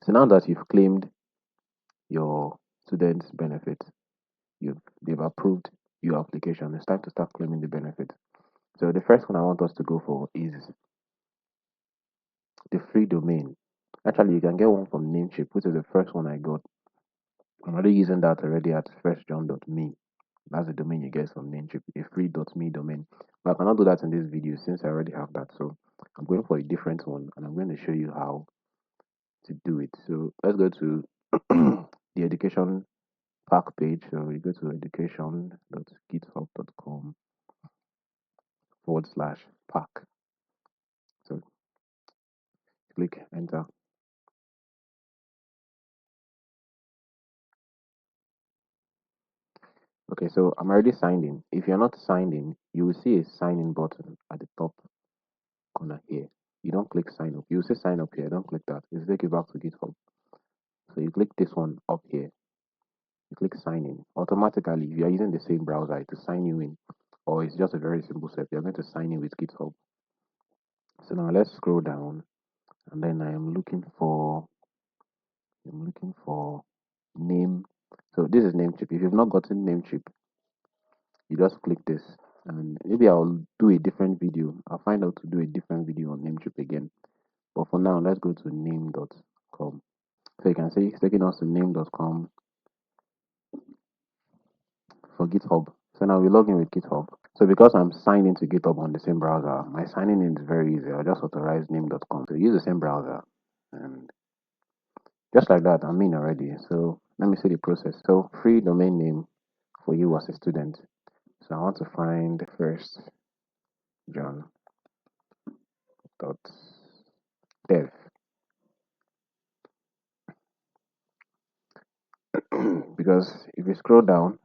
So now that you've claimed your student's benefit, they've approved your application, it's time to start claiming the benefit. So the first one I want us to go for is the free domain. Actually, you can get one from Namecheap, which is the first one I got. I'm already using that already at firstjohn.me. That's the domain you get from Namecheap, a free.me domain. But I cannot do that in this video since I already have that. So I'm going for a different one and I'm going to show you how to do it. So let's go to the education pack page. So you go to education.github.com/pack. So click enter. Okay, so I'm already signed in. If you're not signed in, you will see a sign in button at the top corner here. You don't click sign up. You will say sign up here. Don't click that. It'll take you back to GitHub. So you click this one up here. You click sign in. Automatically, if you are using the same browser, it will sign you in. Or it's just a very simple step. You're going to sign in with GitHub. So now let's scroll down and then I'm looking for name. So this is Namecheap. If you've not gotten Namecheap, you just click this and maybe I'll do a different video. I'll find out to do a different video on Namecheap again. But for now, let's go to name.com. So you can see it's taking us to name.com for GitHub. So now we log in with GitHub. So because I'm signed into GitHub on the same browser, my signing in is very easy. I'll just authorize name.com. So use the same browser and just like that, I'm in already. So let me see the process. So free domain name for you as a student. So I want to find first john.dev because if you scroll down,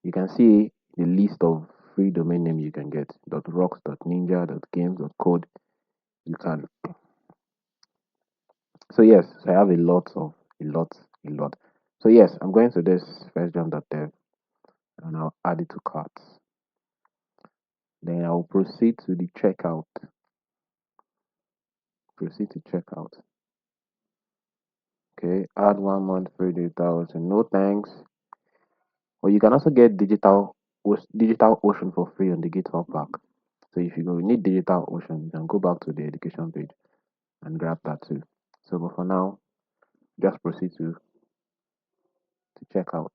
you can see the list of free domain name you can get. .rocks, .ninja, .games, .code. You can. So yes, so I have a lot. So yes, I'm going to this firstjohn.dev and I'll add it to carts. Then I'll proceed to the checkout. Proceed to checkout. Okay, add 1 month free data. No thanks. Or you can also get digital ocean for free on the GitHub pack. So if you need digital ocean, you can go back to the education page and grab that too. So but for now, just proceed to check out.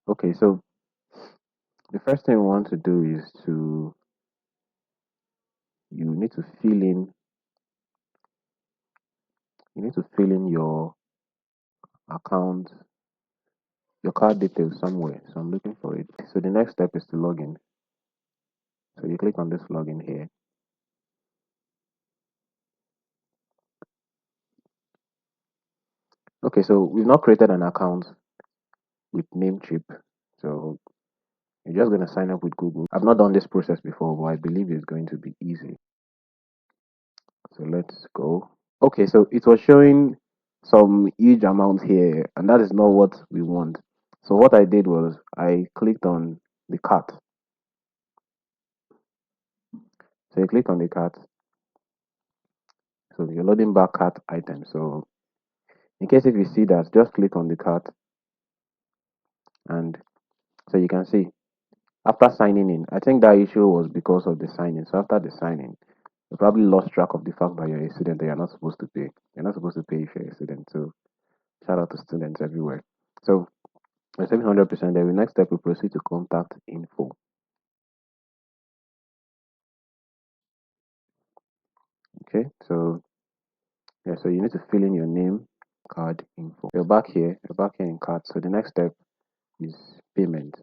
Okay, so the first thing we want to do is you need to fill in your account, your card details somewhere. So I'm looking for it. So the next step is to log in. So you click on this login here. Okay, so we've not created an account with Namecheap. So you're just going to sign up with Google. I've not done this process before, but I believe it's going to be easy. So let's go. Okay, so it was showing some huge amount here, and that is not what we want. So what I did was I clicked on the cart. So you click on the cart. So you're loading back cart items. So in case if you see that, just click on the cart, and so you can see after signing in. I think that issue was because of the signing. So after the signing, you probably lost track of the fact that you're a student that you're not supposed to pay. You're not supposed to pay if you're a student. So shout out to students everywhere. So we're saving 100%. Then the next step we proceed to contact info. Okay, so yeah, so you need to fill in your name, card info. You're back here in card. So the next step is payment.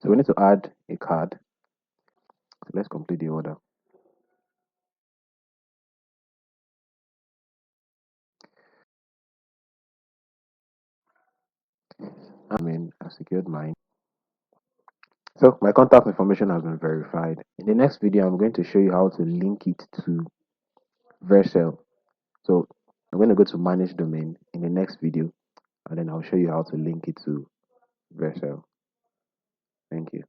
So we need to add a card. So let's complete the order. I've secured mine. So my contact information has been verified. In the next video, I'm going to show you how to link it to Vercel. So I'm going to go to manage domain in the next video, and then I'll show you how to link it to Vercel. Thank you.